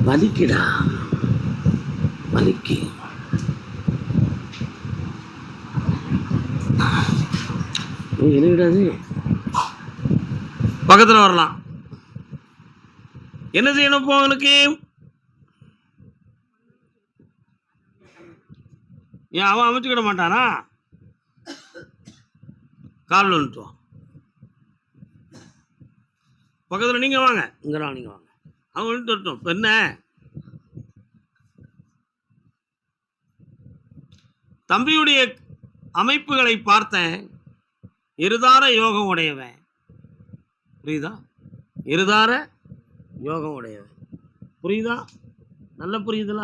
வலிக்குடா, வலிக்கு. என்னது பக்கத்தில் வரலாம். என்ன செய்யணும் இப்போ அவனுக்கு? ஏன் அவன் அமைச்சுக்கிட மாட்டானா? காலில் வந்துட்டுவான். பக்கத்தில் நீங்கள் வாங்க, இங்கெல்லாம் நீங்கள் வாங்க. அவன் வந்துட்டு வரட்டும். இப்போ என்ன தம்பியுடைய அமைப்புகளை பார்த்தேன். இருதார யோகம் உடையவன். புரியுதா? இருதார யோகம் உடையவன். புரியுதா? நல்ல புரியுதுல?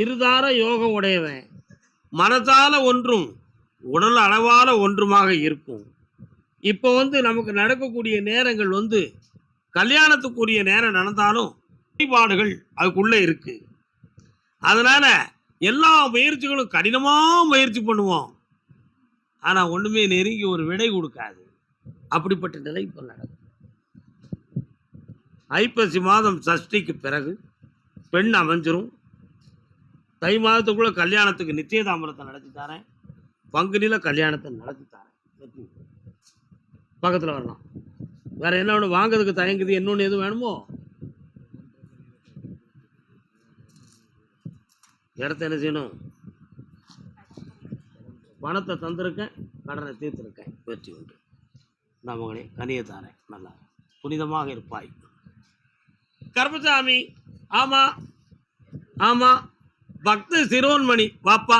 இருதார யோகம் உடையவன். மனதால ஒன்றும் உடல் அளவால ஒன்றுமாக இருக்கும். இப்போ நமக்கு நடக்கக்கூடிய நேரங்கள் கல்யாணத்துக்குரிய நேரம் நடந்தாலும் வழிபாடுகள் அதுக்குள்ள இருக்கு. அதனால எல்லா முயற்சிகளும் கடினமா முயற்சி பண்ணுவோம். ஆனா ஒண்ணுமே நெருங்கி ஒரு விடை கொடுக்காது. அப்படிப்பட்ட நிலை இப்போ நடக்கும். ஐப்பசி மாதம் சஷ்டிக்கு பிறகு பெண் அமைஞ்சிரும். தை மாதத்துக்குள்ள கல்யாணத்துக்கு நிச்சயதாம்பரத்தை நடத்தி தரேன். பங்குனில கல்யாணத்தை நடத்தி தரேன். பக்கத்தில் வரலாம். வேற என்ன ஒன்று வாங்கிறதுக்கு தயங்குது? இன்னொன்று எதுவும் வேணுமோ? இடத்த என்ன செய்யணும்? பணத்தை தந்திருக்கேன், கடனை தீர்த்திருக்கேன். வெற்றி உண்டு. நான் மகனே கனியை தாரேன். நல்லா புனிதமாக இருப்பாய். கருப்பசாமி. ஆமா ஆமா, பக்த சிரோன்மணி வாப்பா.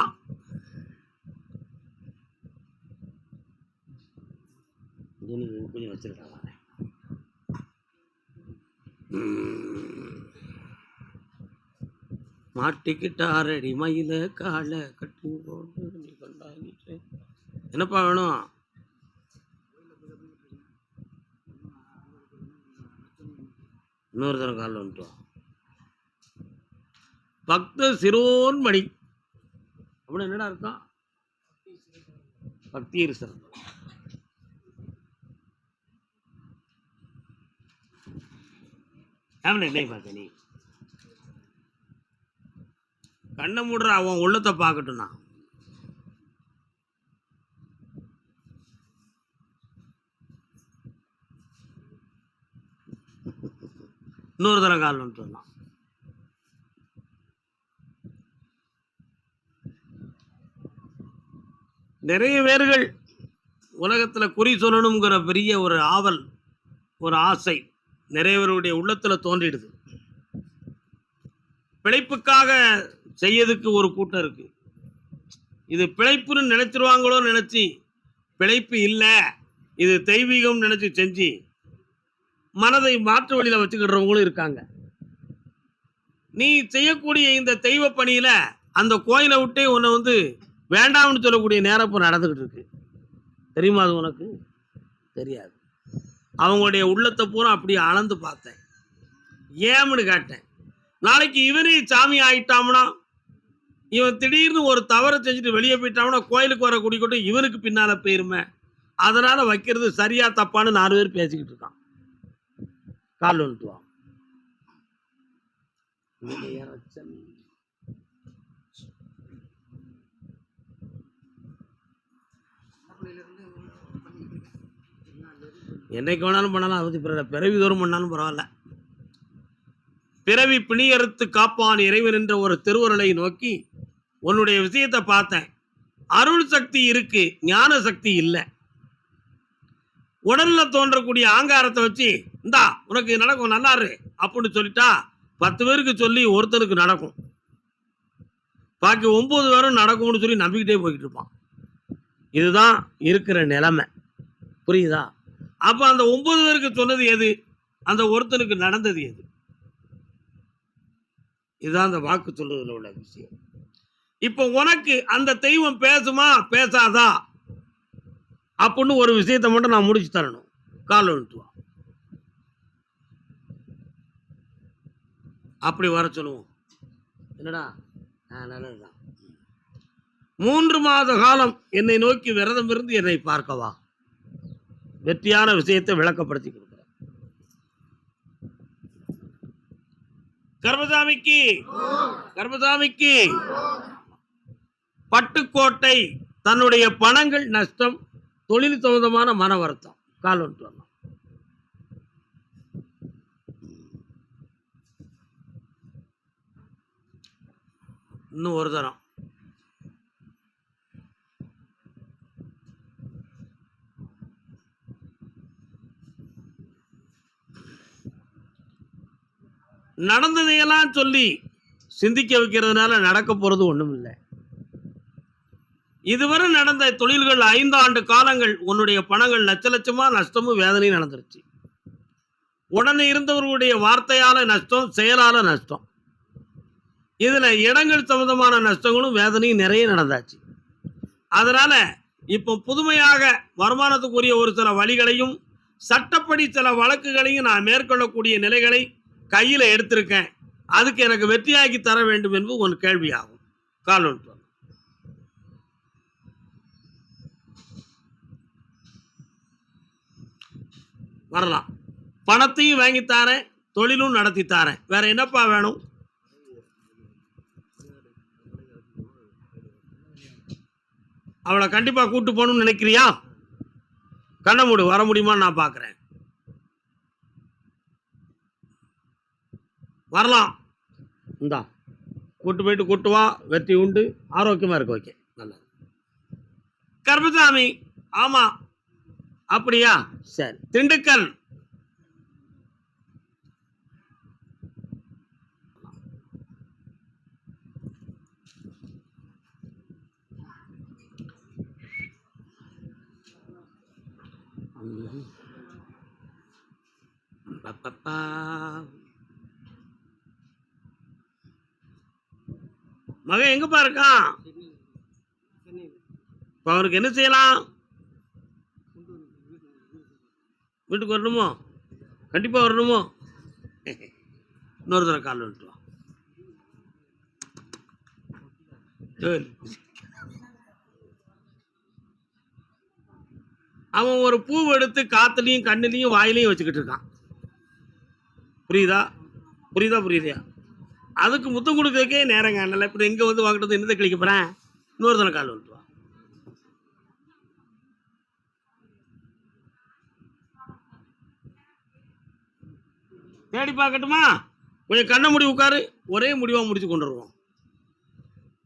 கொஞ்சம் வச்சிருக்காங்க. மாட்டிக்கிட்டாரடி மயில காலை கட்டி போட்டு நீ கொண்டாடிட்டு. என்னப்பா வேணும்? இன்னொரு தரம் காலில் வந்துட்டோம். பக்த சிரோன்மணி அப்படின்னு என்னடா இருக்கான்? பக்தி சிறந்த. என்ன பார்த்த நீ? கண்ணை மூடுற, அவன் உள்ளத்தை பார்க்கட்டும்னா. இன்னொரு தரம் கால் வந்துட்டு வரலாம். நிறைய பேர்கள் உலகத்தில் குறி சொல்லணுங்கிற பெரிய ஒரு ஆவல், ஒரு ஆசை நிறைய பேருடைய உள்ளத்தில் தோன்றிடுது. பிழைப்புக்காக செய்யறதுக்கு ஒரு கூட்டம் இருக்கு. இது பிழைப்புன்னு நினைச்சிருவாங்களோ நினைச்சு பிழைப்பு இல்லை, இது தெய்வீகம் நினைச்சு செஞ்சு மனதை மாற்று வழியில வச்சுக்கிடுறவங்களும் இருக்காங்க. நீ செய்யக்கூடிய இந்த தெய்வ பணியில அந்த கோயிலை விட்டே உன்னை வேண்டாம்னு சொல்லக்கூடிய நேரம் இப்போ நடந்துகிட்டு இருக்கு. தெரியுமா? அது உனக்கு தெரியாது. அவங்களுடைய உள்ளத்தை பூரா அப்படியே அளந்து பார்த்தேன், ஏம்னு கேட்டேன். நாளைக்கு இவனே சாமி ஆயிட்டாம்னா, இவன் திடீர்னு ஒரு தவறை செஞ்சுட்டு வெளியே போயிட்டான்னா கோயிலுக்கு வர குடிக்கட்டும் இவனுக்கு பின்னால போயிருமே. அதனால வைக்கிறது சரியா தப்பான்னு 4 பேர் பேசிக்கிட்டு இருக்கான். கால் வந்துட்டுவான். என்னைக்கு வேணாலும் பண்ணலாம், அது பிறவி தோறும் பண்ணாலும் பரவாயில்ல. பிறவி பிணியறுத்து காப்பான் இறைவன் என்ற ஒரு திருவருளை நோக்கி உன்னுடைய விஷயத்தை பார்த்தேன். அருள் சக்தி இருக்கு, ஞான சக்தி இல்லை. உடல்ல தோன்றக்கூடிய ஆங்காரத்தை வச்சு இந்தா உனக்கு நடக்கும் நல்லாரு அப்படின்னு சொல்லிட்டா 10 பேருக்கு சொல்லி ஒருத்தருக்கு நடக்கும், பாக்கி 9 பேரும் நடக்கும்னு சொல்லி நம்பிக்கிட்டே போய்கிட்டு இருப்பான். இதுதான் இருக்கிற நிலைமை. புரியுதா? அப்ப அந்த 9 பேருக்கு சொன்னது எது? அந்த ஒருத்தனுக்கு நடந்தது எது? இதுதான் அந்த வாக்கு சொல்றதுல உள்ள விஷயம். இப்போ உனக்கு அந்த தெய்வம் பேசுமா பேசாதா அப்படின்னு ஒரு விஷயத்தை மட்டும் நான் முடிச்சு தரணும். கால் வந்துட்டு அப்படி வர சொல்லுவோம். என்னடா நல்லதுதான். 3 மாத காலம் என்னை நோக்கி விரதம் இருந்து என்னை பார்க்கவா. வெற்றியான விஷயத்தை விளக்கப்படுத்தி கொடுக்கிறார். கர்மசாமிக்கு பட்டுக்கோட்டை தன்னுடைய பணங்கள் நஷ்டம், தொழில் சம்பந்தமான மன வருத்தம். கால் ஒன்று வரலாம். இன்னும் ஒரு தரம். நடந்ததையெல்லாம் சொல்லி சிந்திக்க வைக்கிறதுனால நடக்க போறது ஒண்ணும் இல்லை. இதுவரை நடந்த தொழில்கள் 5 ஆண்டு காலங்கள் உன்னுடைய பணங்கள் லட்ச லட்சமா நஷ்டமும் வேதனையும் நடந்துருச்சு. உடனே இருந்தவர்களுடைய வார்த்தையால நஷ்டம், செயலால நஷ்டம். இதுல இடங்கள் சம்பந்தமான நஷ்டங்களும் வேதனையும் நிறைய நடந்தாச்சு. அதனால இப்போ புதுமையாக வருமானத்துக்குரிய ஒரு சில வழிகளையும் சட்டப்படி சில வழக்குகளையும் நான் மேற்கொள்ளக்கூடிய நிலைகளை கையில எடுத்திருக்கேன். அதுக்கு எனக்கு வெற்றியாக்கி தர வேண்டும் என்பது ஒரு கேள்வியாகும். கால் ஒன்று வரலாம். பணத்தையும் வாங்கி தாரேன், தொழிலும் நடத்தி தாரேன். வேற என்னப்பா வேணும்? அவளை கண்டிப்பா கூட்டு போகணும்னு நினைக்கிறியா? கண்ண மூடு, வர முடியுமான்னு நான் பார்க்குறேன். வரலாம். இந்தா கூட்டு போயிட்டு கூட்டு வா, வெற்றி உண்டு, ஆரோக்கியமா இருக்கு. ஓகே, நல்லது. கர்மசாமி, ஆமா அப்படியா? சரி. திண்டுக்கல் மகன் எங்கப்பா இருக்கான்? இப்ப அவருக்கு என்ன செய்யலாம்? வீட்டுக்கு வரணுமோ? கண்டிப்பா வரணுமோ? இன்னொரு தடவை கால் வந்துட்டு வா. அவன் ஒரு பூ எடுத்து காத்துலயும் கண்ணுலயும் வாயிலையும் வச்சுக்கிட்டு இருக்கான். புரியுதா? புரியுதா? அதுக்கு முத்தம் கொடுக்கறதுக்கே நேரம் காணல. இப்ப எங்க வந்து வாங்கிட்டு என்னத்தை கிளிக்க போறேன்? இன்னொரு தடவை கால் வந்துட்டு வா. தேடி பார்க்கட்டுமா? கொஞ்சம் கண்ணை முடி உட்காரு. ஒரே முடிவா முடிச்சு கொண்டு வருவோம்.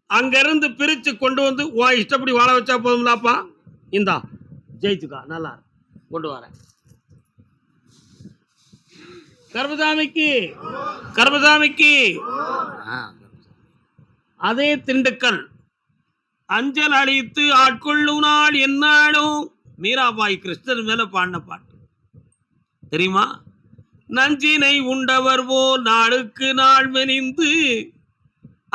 அங்க இருந்து பிரிச்சு கொண்டு வந்து இஷ்டப்படி வாழ வச்சா போதும்லாப்பா. இந்தா ஜெயிச்சுக்கா, நல்லா கொண்டு வரேன். கர்மசாமிக்கு அதே திண்டுக்கல் அஞ்சல் அழித்து ஆட்கொள்ளும் நாள் என்னாலும் மீராபாய் கிருஷ்ணர் மேல பாடின பாட்டு தெரியுமா? நஞ்சினை உண்டவர் போல் நாளுக்கு நாள் மெனிந்து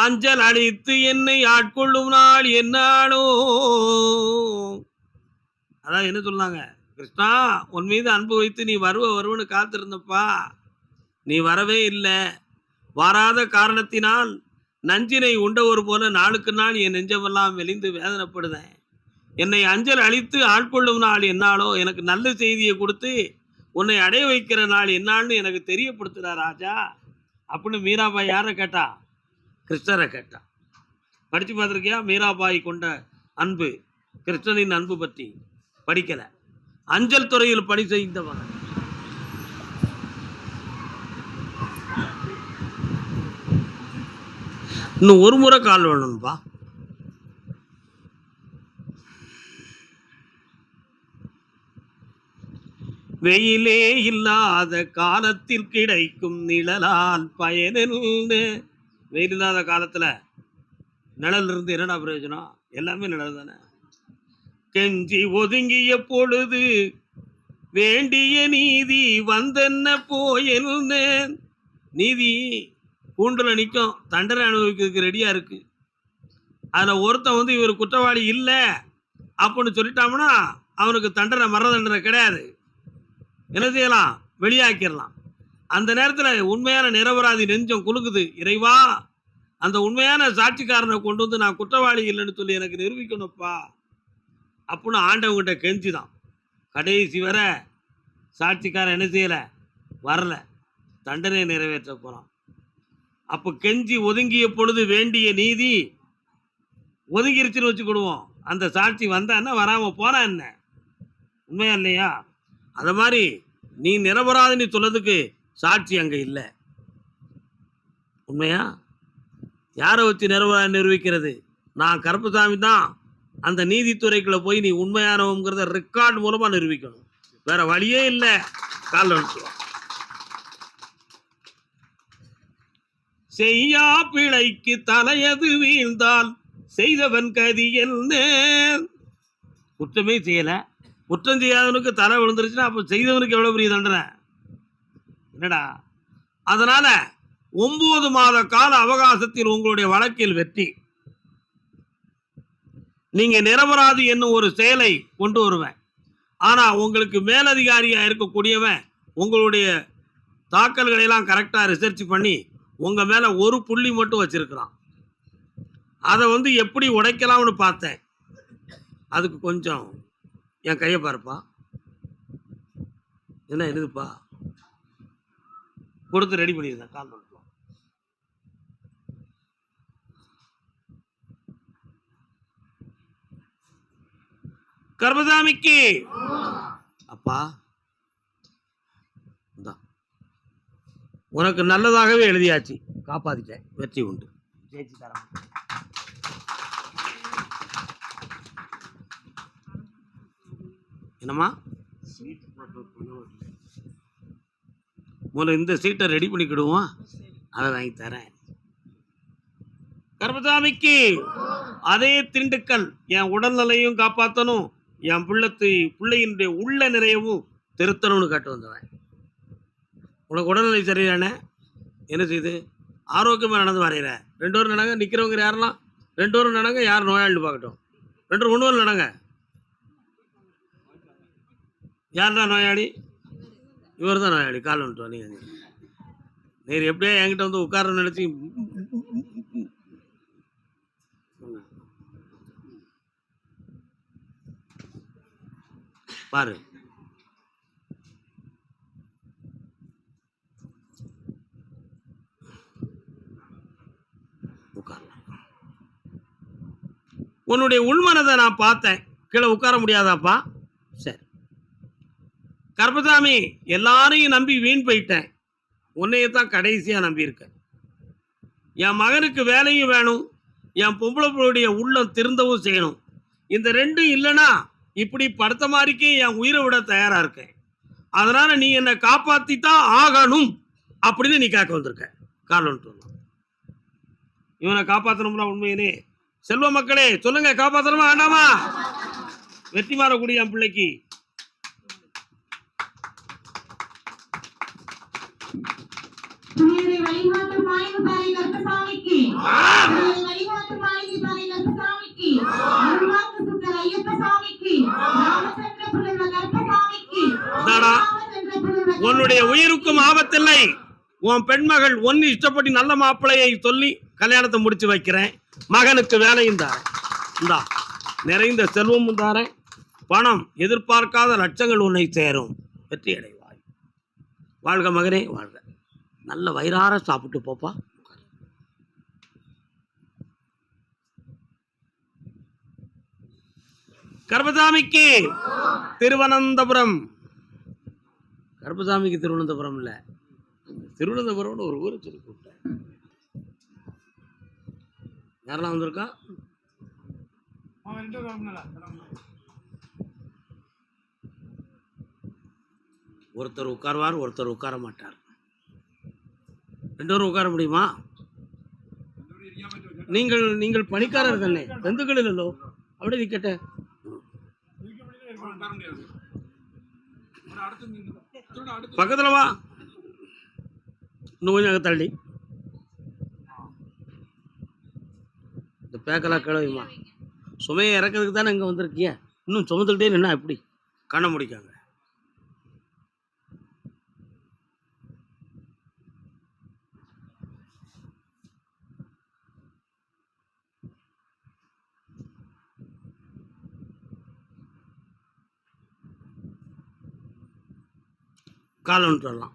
அஞ்சல் அழித்து என்னை ஆட்கொள்ளும் நாள் என்னாலும். அதான் என்ன சொன்னாங்க? கிருஷ்ணா, உன் மீது அன்பு வைத்து நீ வருவன்னு காத்திருந்தப்பா, நீ வரவே இல்லை. வராத காரணத்தினால் நஞ்சினை உண்டவர் போல நாளுக்கு நாள் என் நெஞ்சமெல்லாம் மெலிந்து வேதனைப்படுதேன். என்னை அஞ்சல் அழித்து ஆட்கொள்ளும் நாள் என்னாலோ, எனக்கு நல்ல செய்தியை கொடுத்து உன்னை அடைய வைக்கிற நாள் என்னால்னு எனக்கு தெரியப்படுத்துறா ராஜா அப்படின்னு மீராபாய் யாரை கேட்டா? கிருஷ்ணரை கேட்டா. படிச்சு பார்த்துருக்கியா மீராபாய் கொண்ட அன்பு, கிருஷ்ணனின் அன்பு பற்றி? படிக்கல. அஞ்சல் துறையில் பணி செய்தவன். இன்னும் ஒரு முறை கால் வேணும்பா. வெயிலே இல்லாத காலத்தில் கிடைக்கும் நிழலால் பயனென்னு. வெயில் இல்லாத காலத்துல நிழல் இருந்து என்னடா பிரயோஜனம்? எல்லாமே நிழல் தானே. கெஞ்சி ஒதுங்கிய பொழுது வேண்டிய நீதி வந்தென்ன போயென்ன. நீதி கூண்டுல நிற்கும், தண்டனை அனுபவிக்கிறதுக்கு ரெடியா இருக்கு. அதுல ஒருத்தன் வந்து இவர் குற்றவாளி இல்லை அப்படின்னு சொல்லிட்டாங்கன்னா அவனுக்கு தண்டனை, மரண தண்டனை கிடையாது. என்ன செய்யலாம்? வெளியாக்கிடலாம். அந்த நேரத்தில் உண்மையான நிரபராதி நெஞ்சம் குலுக்குது, இறைவா அந்த உண்மையான சாட்சிக்காரனை கொண்டு வந்து நான் குற்றவாளி இல்லைன்னு சொல்லி எனக்கு நிரூபிக்கணும்ப்பா அப்படின்னு ஆண்டவங்கிட்ட கெஞ்சிதான். கடைசி வரை சாட்சிக்காரன் என்ன செய்யலை, வரல, தண்டனை நிறைவேற்ற போகிறான். அப்போ கெஞ்சி ஒதுங்கிய பொழுது வேண்டிய நீதி ஒதுங்கிருச்சுன்னு வச்சுக்கிடுவோம். அந்த சாட்சி வந்தா என்ன, வராமல் போனா என்ன, உண்மையா இல்லையா? அது மாதிரி நீ நிரபராதின்னு சொல்லதுக்கு சாட்சி அங்கே இல்லை. உண்மையா? யாரை வச்சு நிரபராதி நிரூபிக்கிறது? நான் கருப்பசாமி தான் அந்த நீதித்துறைக்குள்ள போய் நீ உண்மையானவங்கிறத ரெக்கார்டு மூலமாக நிரூபிக்கணும். வேற வழியே இல்லை. கால் அனுப்புவோம். செய்யா பிழைக்கு தலையது வீழ்ந்தால் செய்தவன் கதி என்ன? குற்றமே செய்யல, குற்றம் செய்யாதவனுக்கு தலை விழுந்துருச்சுன்னா அப்போ செய்தவனுக்கு எவ்வளவு பெரிய தண்டனை என்னடா? அதனால 9 மாத கால அவகாசத்தில் உங்களுடைய வழக்கில் வெற்றி. நீங்க நிரபராதி என்னும் ஒரு செயலை கொண்டு வருவேன். ஆனா உங்களுக்கு மேலதிகாரியா இருக்கக்கூடியவன் உங்களுடைய தாக்கல்களை எல்லாம் கரெக்டா ரிசர்ச் பண்ணி உங்க மேல ஒரு புள்ளி மட்டும் வச்சிருக்கிறான். அதை எப்படி உடைக்கலாம்னு பார்த்தேன். அதுக்கு கொஞ்சம் என் கையை பாருப்பா, என்ன இருக்குப்பா, கொடுத்து ரெடி பண்ணியிருந்தேன். கால் பண்ணுறோம். கர்மசாமிக்கு அப்பா உனக்கு நல்லதாகவே எழுதியாச்சு, காப்பாத்திட்டேன், வெற்றி உண்டு. ஜெயிச்சு தரேன். என்னம்மா முதல்ல இந்த சீட்டை ரெடி பண்ணிக்கிடுவோம், அதை வாங்கி தரேன். கர்மசாமிக்கு அதே திண்டுக்கல் என் உடல்நிலையும் காப்பாற்றணும், என் பிள்ளையினுடைய உள்ள நிறையவும் திருத்தணும்னு காட்டு வந்தவன். உனக்கு உடல்நிலை சரியில்லைண்ணே, என்ன செய்யுது, ஆரோக்கியமாக நடந்து வரைகிற. 2 பேரும் நடங்க, நிற்கிறவங்க யாரெல்லாம் 2 பேரும் நடங்க, யார் நோயாளி பார்க்கட்டும். 2 பேரும் 1 பேரும் நடங்க. யார் தான் நோயாளி? இவர் தான் நோயாளி. கால் வந்துட்டோம். நீங்கள் நீர் எப்படியா என்கிட்ட உட்கார நினச்சி பாரு. உன்னுடைய உள்மனதை நான் பார்த்தேன். கீழே உட்கார முடியாதாப்பா? சரி. கருப்பசாமி, எல்லாரையும் நம்பி வீண் போயிட்டேன், உன்னையத்தான் கடைசியாக நம்பியிருக்கேன். என் மகனுக்கு வேலையும் வேணும், என் பொம்பளைடைய உள்ளம் திருந்தவும் செய்யணும். இந்த 2ம் இல்லைன்னா இப்படி படுத்த மாதிரிக்கே என் உயிரை விட தயாராக இருக்கேன். அதனால நீ என்னை காப்பாற்றித்தான் ஆகணும் அப்படின்னு நீ கேட்க வந்திருக்க. காரணம் இவனை காப்பாற்றணும்னா உண்மையிலே செல்வ மக்களே சொல்லுங்க, காப்பாற்றணுமா வேண்டாமா? வெற்றி மாறக்கூடிய என் பிள்ளைக்கு உன்னுடைய உயிருக்கும் ஆபத்தில்லை. உன் பெண்மகள் ஒன்னு இஷ்டப்பட்டு நல்ல மாப்பிள்ளையை சொல்லி கல்யாணத்தை முடிச்சு வைக்கிறேன். மகனுக்கு வேலையும் தாரேன், இந்தா நிறைந்த செல்வமும் தாரேன், பணம் எதிர்பார்க்காத லட்சங்கள் உன்னை சேரும், வெற்றி அடைவாய். வாழ்க மகனே வாழ்க. நல்ல வயிறார சாப்பிட்டு போப்பா. கர்மசாமிக்கு திருவனந்தபுரம். கர்மசாமிக்கு திருவனந்தபுரம் இல்ல, திருவனந்தபுரம்னு ஒரு ஊரை சொல்லி கூப்பிட்டேன். யாரெல்லாம் வந்திருக்கா? ஒருத்தர் உட்காருவார், ஒருத்தர் உட்கார மாட்டார். 2 பேரும் உட்கார முடியுமா? நீங்கள் பணிக்காரர் தானே, பந்துக்கள் இல்லோ, அப்படியே நிக்கட்ட. பக்கத்துல வா, இன்னும் கொஞ்சம் தள்ளி. இந்த பேக்கெல்லாம் கிளவிமா, சுமையை இறக்கிறதுக்கு தானே இங்கே வந்திருக்கிய, இன்னும் சுமந்துக்கிட்டே நின்னா எப்படி? கண்ணை முடிக்காங்க. கால் வந்துட்டு வரலாம்.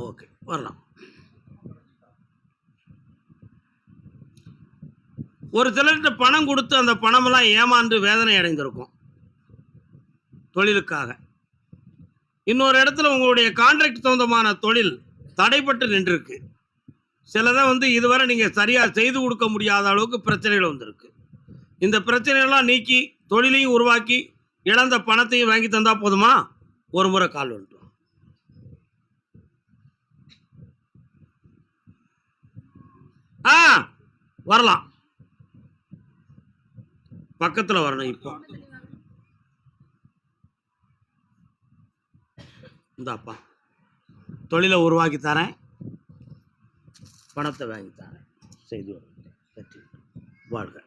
ஓகே, வரலாம். ஒரு சிலர்கிட்ட பணம் கொடுத்து அந்த பணமெல்லாம் ஏமாந்து வேதனை அடைந்திருக்கும் தொழிலுக்காக. இன்னொரு இடத்துல உங்களுடைய கான்ட்ராக்ட் சொந்தமான தொழில் தடைப்பட்டு நின்றுருக்கு. சிலதை இதுவரை நீங்கள் சரியாக செய்து கொடுக்க முடியாத அளவுக்கு பிரச்சனைகள் வந்திருக்கு. இந்த பிரச்சனைகள்லாம் நீக்கி தொழிலையும் உருவாக்கி இழந்த பணத்தையும் வாங்கி தந்தா போதுமா? ஒரு முறை கால் வந்துட்டு வரலாம். பக்கத்துல வரணும். இப்போ இந்தாப்பா, தொழிலை உருவாக்கி தரேன், பணத்தை வாங்கி தரேன், செய்து வாழ்க.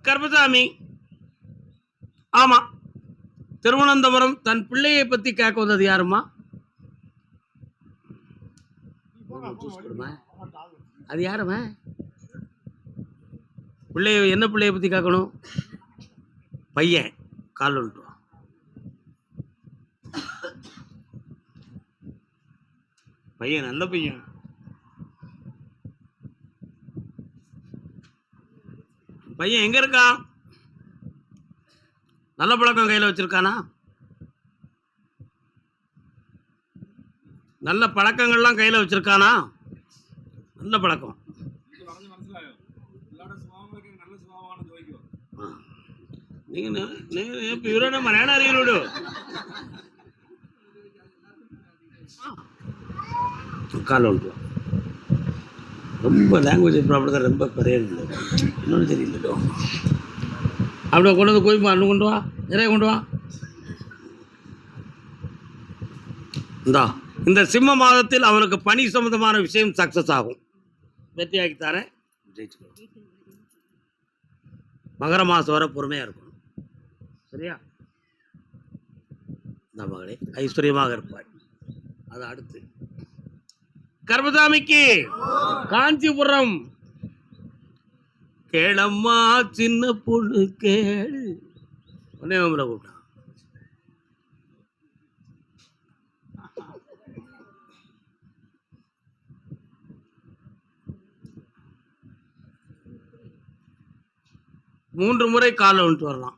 கருப்பசாமி, ஆமா, திருவனந்தபுரம் தன் பிள்ளையை பத்தி கேட்க வந்தது யாருமா? அது யாருமா? பிள்ளைய என்ன பிள்ளைய பத்தி கேட்கணும்? பையன் கால் வந்துட்டு. பையன் நல்ல பையன். பையன் எங்க இருக்கான்? நல்ல பழக்கம் கையில் வச்சிருக்கானா? நல்ல பழக்கங்கள்லாம் கையில் வச்சிருக்கானா? நல்ல பழக்கம். இவரோட மலையாள அறிவியலோடு கால் வந்துட்டு ரொம்ப லாங்குவேஜ் ப்ராப்ளம் தான், ரொம்ப பெரிய இன்னொன்று தெரியல. அப்படியே கொண்டு வந்து கோயிப்பா, இன்னும் கொண்டு வா, நிறைய கொண்டு வா. இந்த சிம்ம மாதத்தில் அவனுக்கு பணி சம்பந்தமான விஷயம் சக்சஸ் ஆகும். வெற்றியாக்கி தரேன், ஜெயிச்சுக்கோ. மகர மாதம் வர பொறுமையாக இருக்கணும், சரியா? இந்த மகளே ஐஸ்வர்யமாக இருப்பாய். அது அடுத்து கர்மசாமிக்கு காஞ்சிபுரம். கேளம்மா சின்ன பொண்ணு கேளு, ஒன்னே கூப்பிட்டான். மூன்று முறை காலை வந்துட்டு வரலாம்.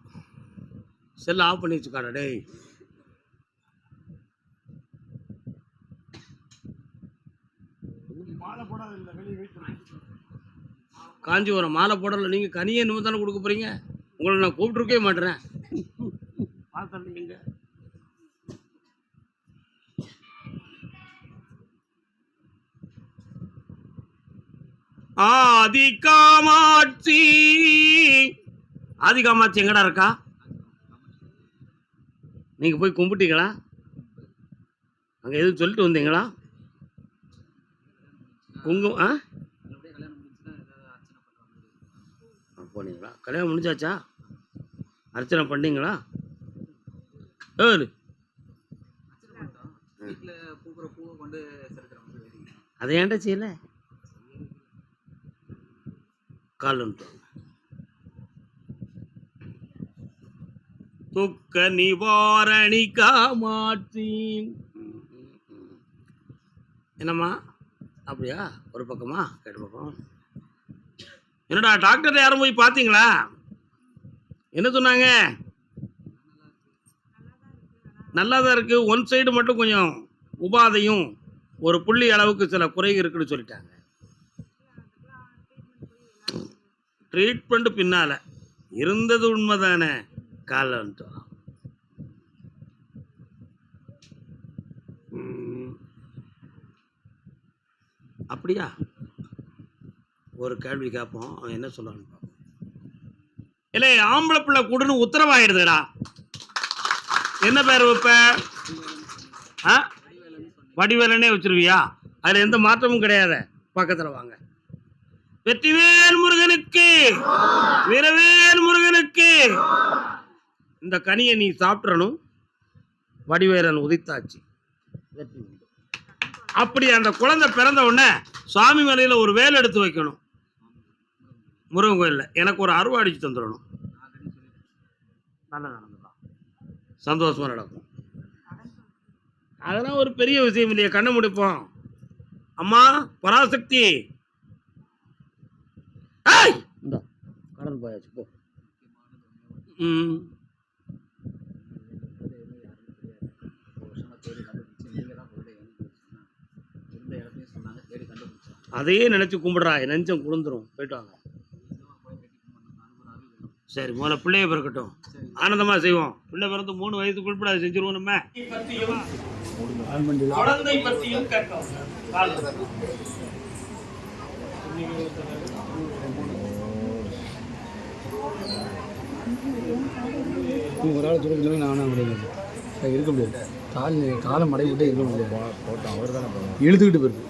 செல்ல ஆஃப் பண்ணி வச்சுக்காடா டேய். காஞ்சிபுரம் மாலை போடல, நீங்க கனியை இன்னும் தானே கொடுக்க போறீங்க. உங்களை நான் கூப்பிட்டுருக்கவே மாட்டேறேன். பார்த்துட்டீங்க. ஆதி காமாட்சி. ஆதி காமாட்சி எங்கடா இருக்கா? நீங்க போய் கும்பிட்டீங்களா? அங்க எதுவும் சொல்லிட்டு வந்தீங்களா? குங்குமம் போனீங்களா? கல்யாணம் முடிஞ்சாச்சா? அர்ச்சனை பண்ணீங்களா? அதை ஏன்டா செய்யல? கால் துக்க நிவாரணி காமாட்சி. என்னம்மா அப்படியா? ஒரு பக்கமா கேட்டு பக்கம். என்னடா டாக்டர் யாரும் போய் பார்த்தீங்களா? என்ன சொன்னாங்க? நல்லா தான் இருக்கு, ஒன் சைடு மட்டும் கொஞ்சம் உபாதையும் ஒரு புள்ளி அளவுக்கு சில குறை இருக்குன்னு சொல்லிட்டாங்க. ட்ரீட்மெண்ட் பின்னால இருந்தது உண்மைதானே? கால அப்படியா? ஒரு கேள்வி கேட்போம், அவன் என்ன சொல்லுவான்னு பார்ப்போம். இல்லை, ஆம்பளை பிள்ளை கூடுன்னு உத்தரவாயிடுதுடா. என்ன பேர் வைப்ப? வடிவேலனே வச்சிருவியா? அதுல எந்த மாற்றமும் கிடையாது. பக்கத்துல வாங்க. வெற்றிவேல் முருகனுக்கு, வீரவேல் முருகனுக்கு. இந்த கனியை நீ சாப்பிடணும். வடிவேலன் உதித்தாச்சு, வெற்றி உண்டு. அப்படி அந்த குழந்தை பிறந்த உடனே சுவாமி மலையில ஒரு வேல் எடுத்து வைக்கணும். முருகன் கோயில்ல எனக்கு ஒரு அருவா அடிச்சு தந்துடணும். நல்ல நடந்துதான். சந்தோஷமா நடக்கும். அதெல்லாம் ஒரு பெரிய விஷயம் இல்லையா? கண்ணை முடிப்போம். அம்மா பராசக்தி, கடன் போயாச்சு போ. அதையே நினைச்சு கும்பிடுறா, நெஞ்சம் குளிந்துரும். போயிட்டு வாங்க. சரி, முதல்ல பிள்ளைய பிறக்கட்டும், ஆனந்தமா செய்வோம். பிள்ளை பிறந்து 3 வயசுக்குள் அதை செஞ்சிருவோம். நம்ம குழந்தை பற்றியும் கேட்கலாம். ஒரு ஆள் சொல்ல சொல்லி நானும் இருக்க முடியாது. காலம் மடை விட்டே இருக்க முடியாது. போட்டோம் அவர் தானே இழுத்துக்கிட்டு போயிருக்கு.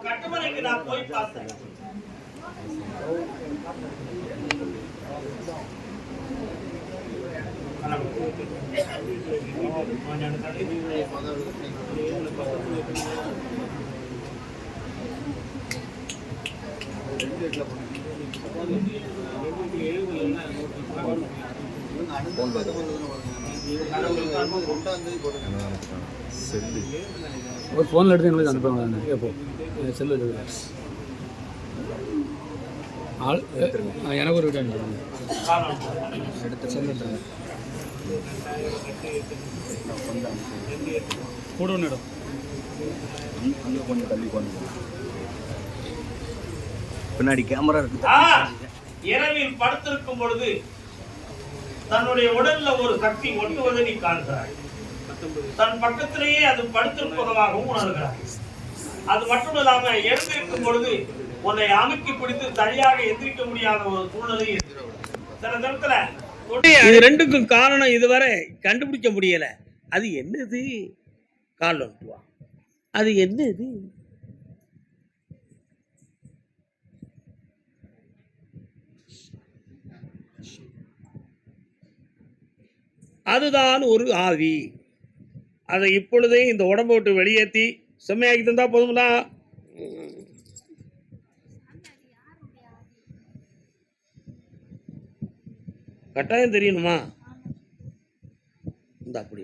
கட்டுமனைக்கு நான் போய் பார்த்தேன். ஒரு ஃபோனில் எடுத்து எங்களுக்கு அனுப்புவாங்க. எப்போ செல்லு ஆள் எனக்கு ஒரு வீட்டு அனுப்புவாங்க. செல்லு கூட ஒன்று இடம் அங்கே கொஞ்சம் தள்ளி போகணும். பின்னாடி கேமரா இருக்கு. இரவில் படுத்திருக்கும் பொழுது தன்னுடைய உடல்ல ஒரு சக்தி ஒட்டுவதை நீ காண்கிறாய். தன் பக்கத்திலேயே அது படுத்திருப்பதாகவும் உணர்கிறாய். அது மட்டும் இல்லாம எழுந்திருக்கும் பொழுது உன்னை அமுக்கி பிடித்து தனியாக எந்திரிக்க முடியாத ஒரு சூழ்நிலை. சில நேரத்துல இது ரெண்டுக்கும் காரணம் இதுவரை கண்டுபிடிக்க முடியல. அது என்னது? கால் ஒட்டுவா, அது என்னது? அதுதான் ஒரு ஆவி. அதை இப்பொழுதே இந்த உடம்பை விட்டு வெளியேற்றி செம்மையாக்கி தந்தா போதுங்களா? கட்டாயம் தெரியணுமா? இந்த அப்படி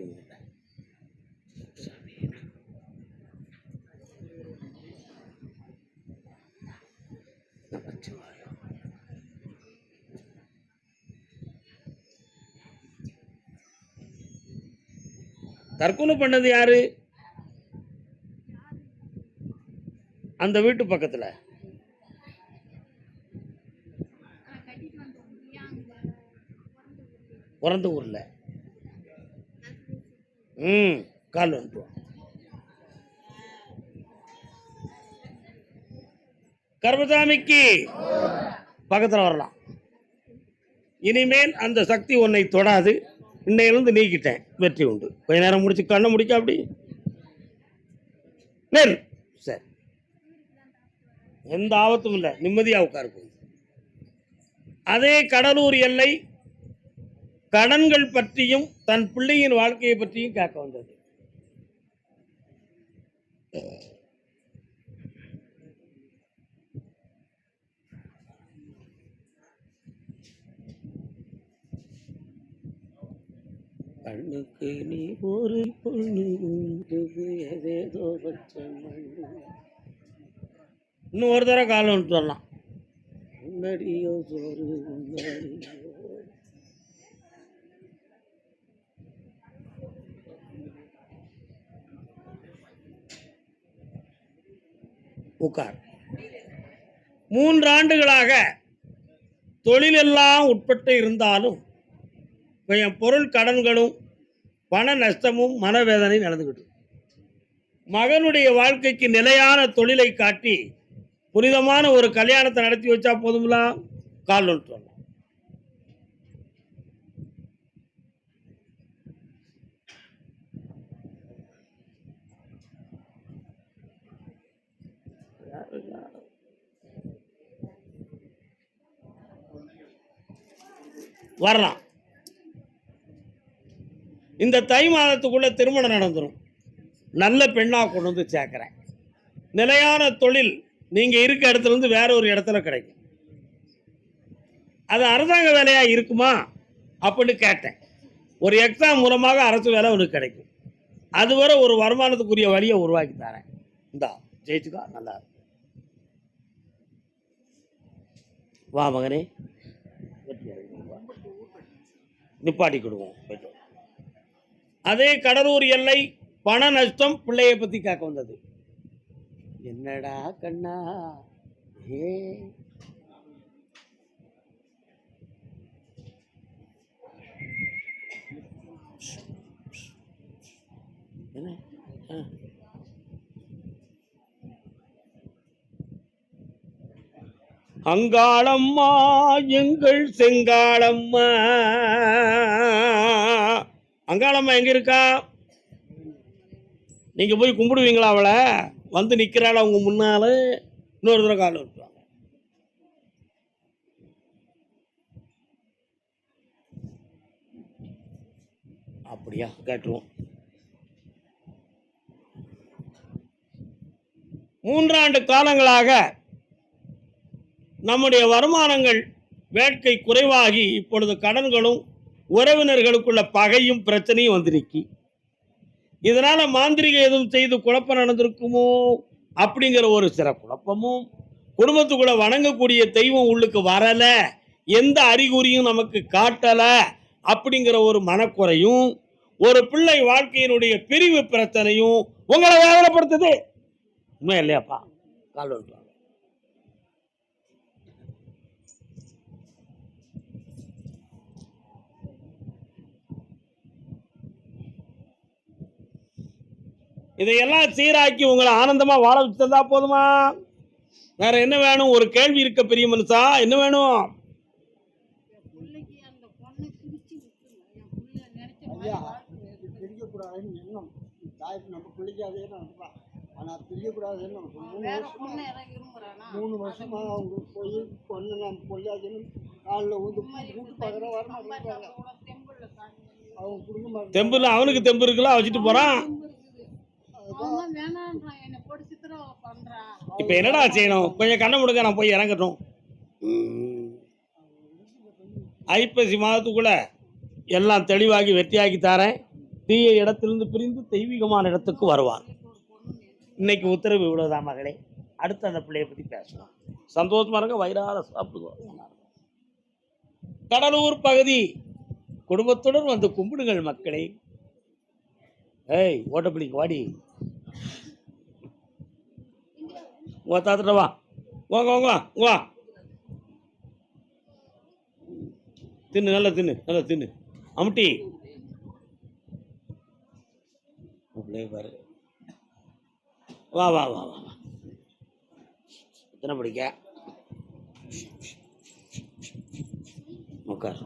தற்கொலை பண்ணது யாரு? அந்த வீட்டு பக்கத்துல பிறந்த ஊர்ல. கால் வந்துட்டு கர்மசாமிக்கு பக்கத்துல வரலாம். இனிமேல் அந்த சக்தி உன்னை தொடாது. இன்னையிலிருந்து நீக்கிட்டேன். வெற்றி உண்டு. கொஞ்ச நேரம் முடிச்சு கண்ணை முடிக்க அப்படி சரி, எந்த ஆபத்தும் இல்லை, நிம்மதியா உட்காரு போய். அதே கடலூர் எல்லை கடன்கள் பற்றியும் தன் பிள்ளையின் வாழ்க்கையை பற்றியும் கேட்க வந்தது. கண்ணுக்கு நீ ஒரு பொண்ணு ஏதேதோ இன்னும் ஒரு தடவை காலம் விட்டு வரலாம். முன்னாடியோ சோறு உட்கார். 3 ஆண்டுகளாக தொழிலெல்லாம் உட்பட்டு இருந்தாலும் கொஞ்சம் பொருள் கடன்களும் பண நஷ்டமும் மனவேதனை நடந்துக்கிட்டு. மகனுடைய வாழ்க்கைக்கு நிலையான தொழிலை காட்டி புனிதமான ஒரு கல்யாணத்தை நடத்தி வச்சா போதுங்களா? கால் ஒன்று வரலாம். இந்த தை மாதத்துக்குள்ள திருமணம் நடந்துடும். நல்ல பெண்ணாக கொண்டு வந்து சேர்க்குறேன். நிலையான தொழில் நீங்கள் இருக்க இடத்துல இருந்து வேற ஒரு இடத்துல கிடைக்கும். அது அரசாங்க வேலையாக இருக்குமா அப்படின்னு கேட்டேன். ஒரு எக்ஸாம் மூலமாக அரசு வேலை உனக்கு கிடைக்கும். அதுவரை ஒரு வருமானத்துக்குரிய வழியை உருவாக்கி தரேன். இந்தா ஜெயிச்சுக்கா, நல்லா இருக்கும். வா மகனே, நிப்பாட்டி கொடுவோம். அதே கடலூர் எல்லை பண நஷ்டம் பிள்ளையை பத்தி கேட்க வந்தது. என்னடா கண்ணா ஏ என்ன அங்காளம்மா எங்கள் செங்காளம்மா. அங்காளம்மா எங்க இருக்கா? நீங்க போய் கும்பிடுவீங்களா? அவளை வந்து நிக்கிறாள் அவங்க முன்னால. இன்னொரு தடவை கால விட்டுவாங்க. அப்படியா? கேட்டுருவோம். 3 ஆண்டு காலங்களாக நம்முடைய வருமானங்கள் வேட்கை குறைவாகி இப்பொழுது கடன்களும் உறவினர்களுக்குள்ள பகையும் பிரச்சனையும் வந்து நிற்கி. இதனால மாந்திரிகம் எதுவும் செய்து குழப்பம் நடந்திருக்குமோ அப்படிங்கிற ஒரு சில குழப்பமும், குடும்பத்துக்குள்ள வணங்கக்கூடிய தெய்வம் உள்ளுக்கு வரல, எந்த அறிகுறியும் நமக்கு காட்டல அப்படிங்கிற ஒரு மனக்குறையும், ஒரு பிள்ளை வாழ்க்கையினுடைய பிரிவு பிரச்சனையும் உங்களை வேதனைப்படுத்துது. உண்மை இல்லையாப்பா? கால் விட்டுவாங்க. இதையெல்லாம் சீராக்கி உங்களை ஆனந்தமா வாழ வச்சதா போதுமா? வேற என்ன வேணும்? ஒரு கேள்வி இருக்க பெரிய மனுஷா, என்ன வேணும்? தெம்புல அவனுக்கு தெம்பு இருக்குல்ல, வச்சுட்டு போறான். இப்ப என்னடா செய்யணும்? கொஞ்சம் கண்ணை முடுங்க, நான் போய் இறங்கட்டும். ஐப்பசி மாதத்துக்குள்ள எல்லாம் தெளிவாகி வெற்றியாக்கி தரேன். தீய இடத்திலிருந்து பிரிந்து தெய்வீகமான இடத்துக்கு வருவான். இன்னைக்கு உத்தரவு இவ்வளவுதான் மகளே. அடுத்து அந்த பிள்ளைய பத்தி பேசலாம். சந்தோஷமா இருங்க, வயிறார சாப்பிடுவோம். கடலூர் பகுதி குடும்பத்துடன் வந்து கும்பிடுங்கள் மக்களே. ஏய் ஓட்டப்பிடிக்கு வாடி, தாத்துட்ட வா, வாங்க வாங்க வா, தின்னு, நல்லா தின்னு, நல்லா தின்னு, அமுட்டி பாரு. வா வா வா வா, எத்தனை பிடிக்க உட்கார்.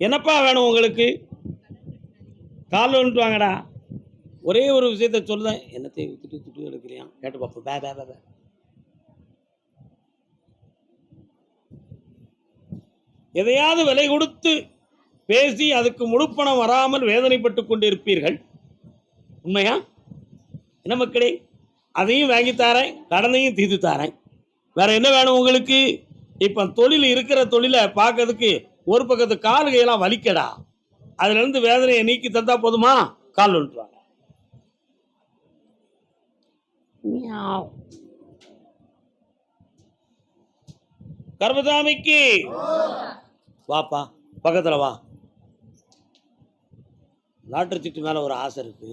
என்னப்பா வேணும் உங்களுக்கு? காலில் வந்துட்டு வாங்கடா. ஒரே ஒரு விஷயத்த சொல்லுதான். என்னத்தை விட்டுட்டு துட்டு எடுக்கிறியா கேட்டு பார்ப்போம். பே பே பே. எதையாவது விலை கொடுத்து பேசி அதுக்கு முழுப்பணம் வராமல் வேதனைப்பட்டு கொண்டிருப்பீர்கள். உண்மையா? என்ன மக்களே, அதையும் வாங்கி தாரேன், கடனையும் தீர்த்து தாரேன். வேற என்ன வேணும் உங்களுக்கு? இப்ப தொழில் இருக்கிற தொழிலை பார்க்கறதுக்கு ஒரு பக்கத்து கால் கையெல்லாம் வலிக்கடா. அதுல இருந்து வேதனையை நீக்கி தந்தா போதுமா? கால் விட்டுருவாங்க. கர்மசாமிக்கு வாப்பா, பக்கத்துல வா. லாட்டரி சீட்டு மேல ஒரு ஆசை இருக்கு.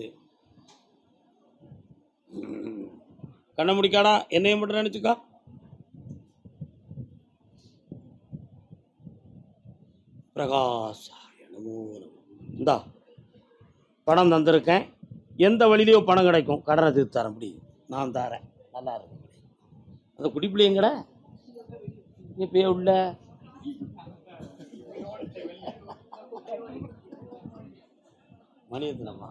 கண்ண முடிக்காடா, என்னையும் மட்டும் நினைச்சுக்கா. பிரகாசா இந்தா பணம் தந்திருக்கேன். எந்த வழியிலையோ பணம் கிடைக்கும். கடனை தீர்த்து தர முடியும், நான் தரேன். நல்லா இருக்கு. அந்த குடிப்பிள்ளைங்கட இப்பயே உள்ள மணி எத்தனம்மா?